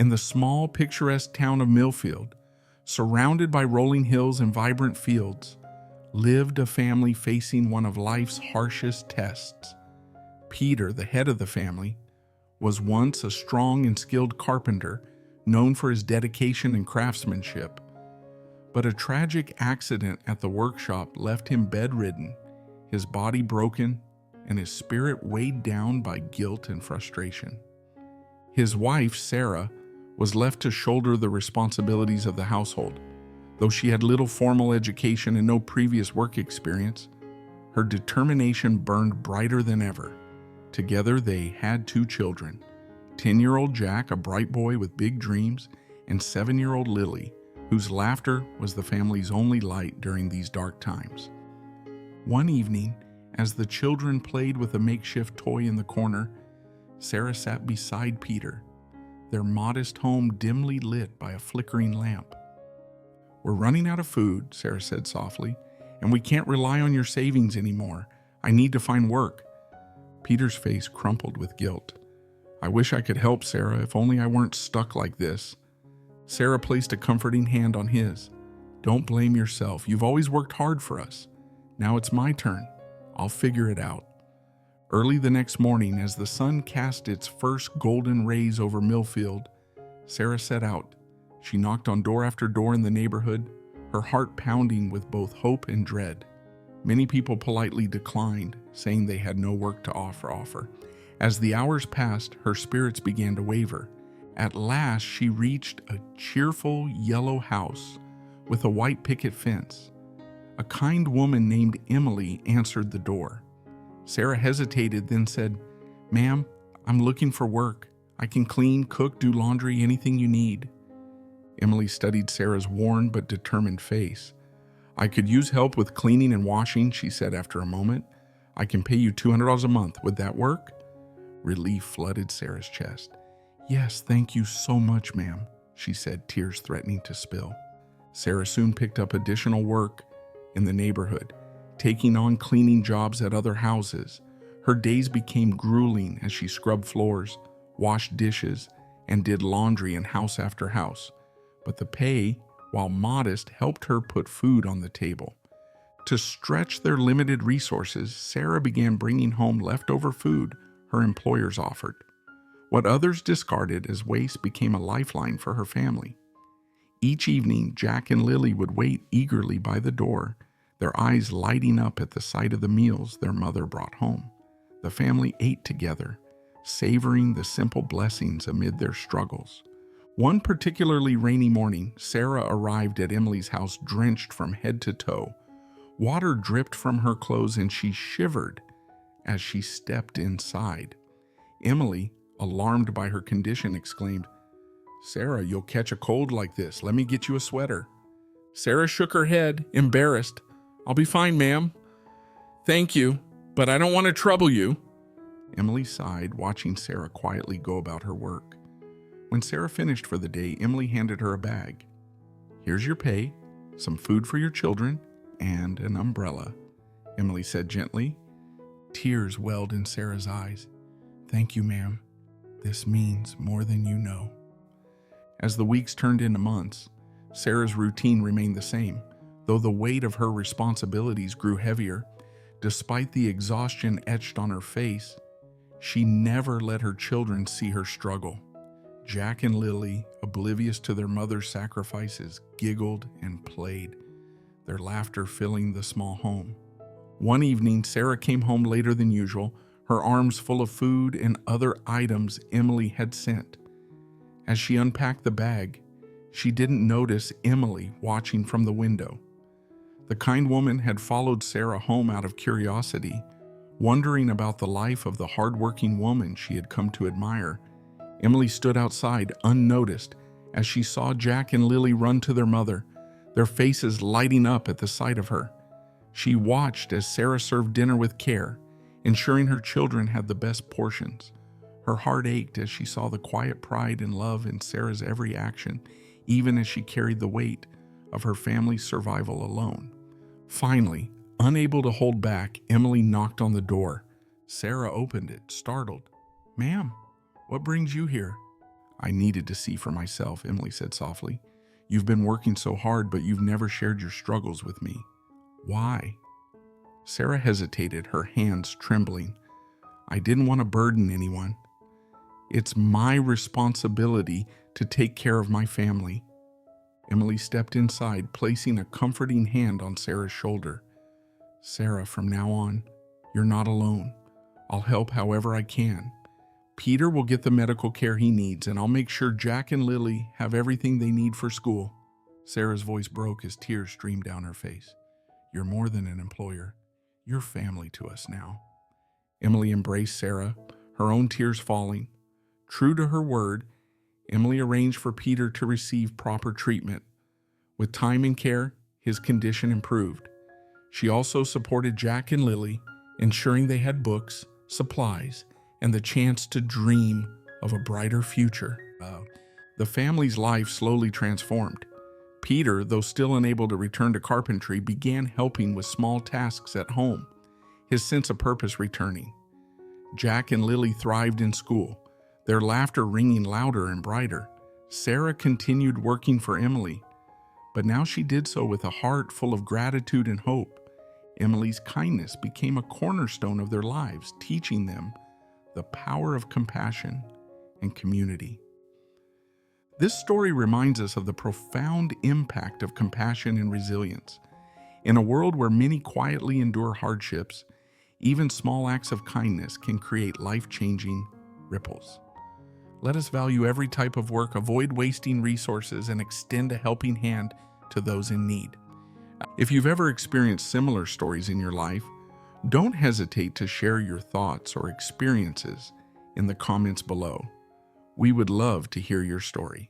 In the small, picturesque town of Millfield, surrounded by rolling hills and vibrant fields, lived a family facing one of life's harshest tests. Peter, the head of the family, was once a strong and skilled carpenter known for his dedication and craftsmanship. But a tragic accident at the workshop left him bedridden, his body broken, and his spirit weighed down by guilt and frustration. His wife, Sarah, was left to shoulder the responsibilities of the household. Though she had little formal education and no previous work experience, her determination burned brighter than ever. Together they had 2 children, 10-year-old Jack, a bright boy with big dreams, and 7-year-old Lily, whose laughter was the family's only light during these dark times. One evening, as the children played with a makeshift toy in the corner, Sarah sat beside Peter, their modest home dimly lit by a flickering lamp. "We're running out of food," Sarah said softly, "and we can't rely on your savings anymore. I need to find work." Peter's face crumpled with guilt. "I wish I could help, Sarah, if only I weren't stuck like this." Sarah placed a comforting hand on his. "Don't blame yourself. You've always worked hard for us. Now it's my turn. I'll figure it out." Early the next morning, as the sun cast its first golden rays over Millfield, Sarah set out. She knocked on door after door in the neighborhood, her heart pounding with both hope and dread. Many people politely declined, saying they had no work to offer. As the hours passed, her spirits began to waver. At last, she reached a cheerful yellow house with a white picket fence. A kind woman named Emily answered the door. Sarah hesitated, then said, "Ma'am, I'm looking for work. I can clean, cook, do laundry, anything you need." Emily studied Sarah's worn but determined face. "I could use help with cleaning and washing," she said after a moment. "I can pay you $200 a month. Would that work?" Relief flooded Sarah's chest. "Yes, thank you so much, ma'am," she said, tears threatening to spill. Sarah soon picked up additional work in the neighborhood, taking on cleaning jobs at other houses. Her days became grueling as she scrubbed floors, washed dishes, and did laundry in house after house. But the pay, while modest, helped her put food on the table. To stretch their limited resources, Sarah began bringing home leftover food her employers offered. What others discarded as waste became a lifeline for her family. Each evening, Jack and Lily would wait eagerly by the door, their eyes lighting up at the sight of the meals their mother brought home. The family ate together, savoring the simple blessings amid their struggles. One particularly rainy morning, Sarah arrived at Emily's house drenched from head to toe. Water dripped from her clothes and she shivered as she stepped inside. Emily, alarmed by her condition, exclaimed, "Sarah, you'll catch a cold like this. Let me get you a sweater." Sarah shook her head, embarrassed. "I'll be fine, ma'am. Thank you, but I don't want to trouble you." Emily sighed, watching Sarah quietly go about her work. When Sarah finished for the day, Emily handed her a bag. "Here's your pay, some food for your children, and an umbrella," Emily said gently. Tears welled in Sarah's eyes. "Thank you, ma'am. This means more than you know." As the weeks turned into months, Sarah's routine remained the same, though the weight of her responsibilities grew heavier. Despite the exhaustion etched on her face, she never let her children see her struggle. Jack and Lily, oblivious to their mother's sacrifices, giggled and played, their laughter filling the small home. One evening, Sarah came home later than usual, her arms full of food and other items Emily had sent. As she unpacked the bag, she didn't notice Emily watching from the window. The kind woman had followed Sarah home out of curiosity, wondering about the life of the hardworking woman she had come to admire. Emily stood outside unnoticed as she saw Jack and Lily run to their mother, their faces lighting up at the sight of her. She watched as Sarah served dinner with care, ensuring her children had the best portions. Her heart ached as she saw the quiet pride and love in Sarah's every action, even as she carried the weight of her family's survival alone. Finally, unable to hold back, Emily knocked on the door. Sarah opened it, startled. "Ma'am, what brings you here?" I needed to see for myself, Emily said softly. You've been working so hard, but you've never shared your struggles with me. Why? Sarah hesitated, her hands trembling. I didn't want to burden anyone. It's my responsibility to take care of my family. Emily stepped inside, placing a comforting hand on Sarah's shoulder. Sarah, from now on, you're not alone. I'll help however I can. Peter will get the medical care he needs, and I'll make sure Jack and Lily have everything they need for school. Sarah's voice broke as tears streamed down her face. You're more than an employer. You're family to us now. Emily embraced Sarah, her own tears falling. True to her word, Emily arranged for Peter to receive proper treatment. With time and care, his condition improved. She also supported Jack and Lily, ensuring they had books, supplies, and the chance to dream of a brighter future. The family's life slowly transformed. Peter, though still unable to return to carpentry, began helping with small tasks at home, his sense of purpose returning. Jack and Lily thrived in school, their laughter ringing louder and brighter. Sarah continued working for Emily, but now she did so with a heart full of gratitude and hope. Emily's kindness became a cornerstone of their lives, teaching them the power of compassion and community. This story reminds us of the profound impact of compassion and resilience. In a world where many quietly endure hardships, even small acts of kindness can create life-changing ripples. Let us value every type of work, avoid wasting resources, and extend a helping hand to those in need. If you've ever experienced similar stories in your life, don't hesitate to share your thoughts or experiences in the comments below. We would love to hear your story.